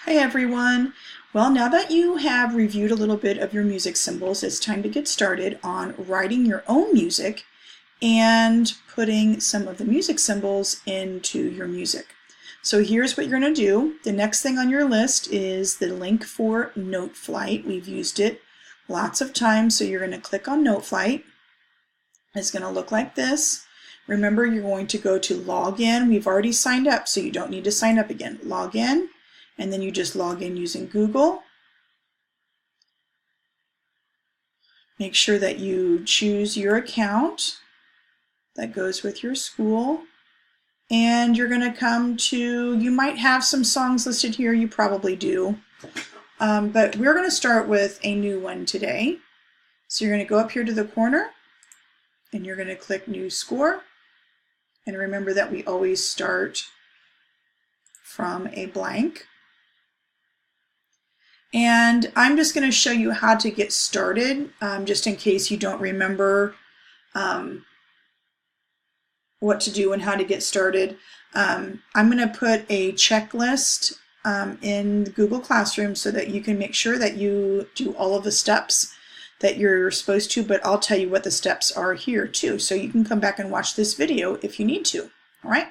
Hi everyone! Well, now that you have reviewed a little bit of your music symbols, it's time to get started on writing your own music and putting some of the music symbols into your music. So here's what you're going to do. The next thing on your list is the link for noteflight. We've used it lots of times, so you're going to click on noteflight. It's going to look like this. Remember, you're going to go to log in. We've already signed up, so you don't need to sign up again. Log in. And then you just log in using Google. Make sure that you choose your account that goes with your school. And you're going to come to, you might have some songs listed here, you probably do. But we're going to start with a new one today. So you're going to go up here to the corner and you're going to click New Score. And remember that we always start from a blank. And I'm just going to show you how to get started, just in case you don't remember what to do and how to get started. I'm going to put a checklist in Google Classroom so that you can make sure that you do all of the steps that you're supposed to, but I'll tell you what the steps are here too, so you can come back and watch this video if you need to. All right.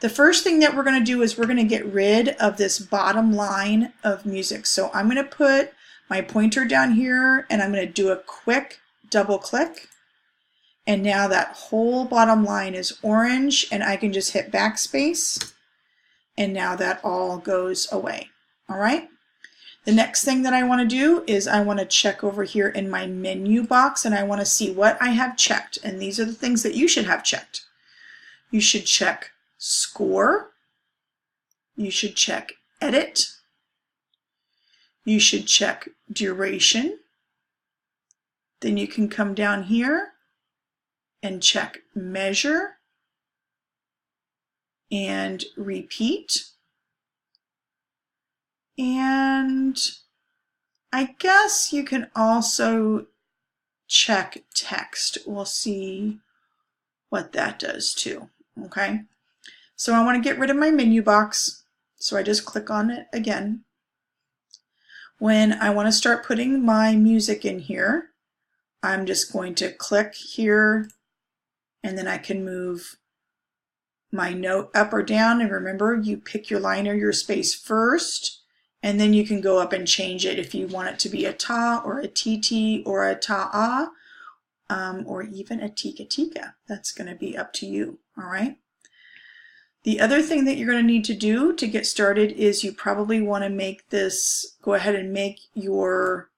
The first thing that we're going to do is we're going to get rid of this bottom line of music. So I'm going to put my pointer down here and I'm going to do a quick double click. And now that whole bottom line is orange and I can just hit backspace. And now that all goes away. All right. The next thing that I want to do is I want to check over here in my menu box and I want to see what I have checked. And these are the things that you should have checked. You should check score, you should check edit, you should check duration, then you can come down here and check measure and repeat, and I guess you can also check text. We'll see what that does too. Okay. So I want to get rid of my menu box, so I just click on it again. When I want to start putting my music in here, I'm just going to click here and then I can move my note up or down. And remember, you pick your line or your space first, and then you can go up and change it if you want it to be a ta or a tt or a ta-ah, or even a tika-tika. That's going to be up to you, all right? The other thing that you're going to need to do to get started is you probably want to make this, go ahead and make your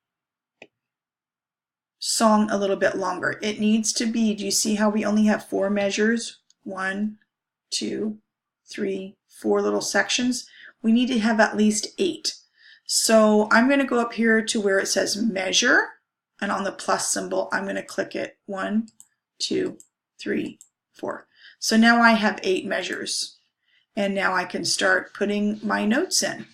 song a little bit longer. It needs to be, do you see how we only have 4 measures? 1, 2, 3, 4 little sections. We need to have at least 8. So I'm going to go up here to where it says measure, and on the plus symbol, I'm going to click it. 1, 2, 3, 4. So now I have 8 measures, and now I can start putting my notes in.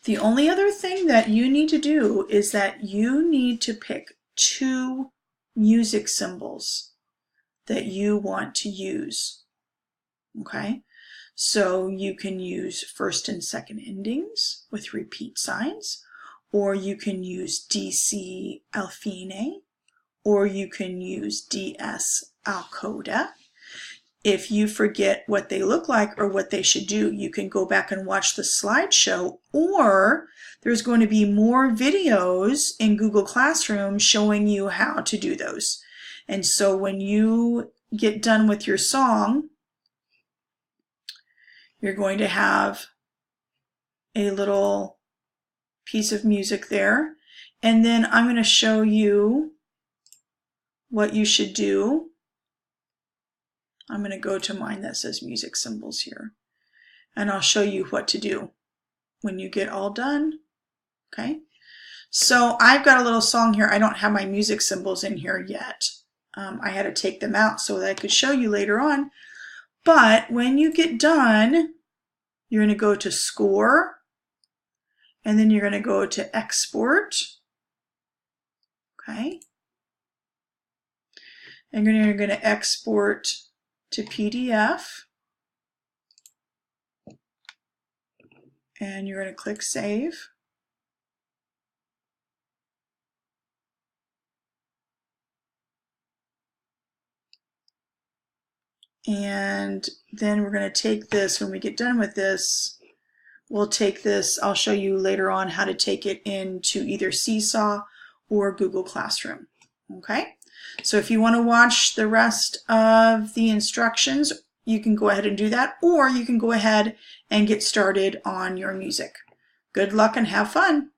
The only other thing that you need to do is that you need to pick 2 music symbols that you want to use. Okay, so you can use first and second endings with repeat signs, or you can use DC Alfine, or you can use DS Alcoda. If you forget what they look like or what they should do, you can go back and watch the slideshow, or there's going to be more videos in Google Classroom showing you how to do those. And so when you get done with your song, you're going to have a little piece of music there. And then I'm going to show you what you should do. I'm going to go to mine that says music symbols here, and I'll show you what to do when you get all done. Okay, so I've got a little song here. I don't have my music symbols in here yet. I had to take them out so that I could show you later on. But when you get done, you're going to go to score, and then you're going to go to export. Okay, and you're going to export to PDF, and you're going to click Save. And then we're going to take this, when we get done with this, we'll take this, I'll show you later on how to take it into either Seesaw or Google Classroom. Okay, so if you want to watch the rest of the instructions, you can go ahead and do that, or you can go ahead and get started on your music. Good luck and have fun.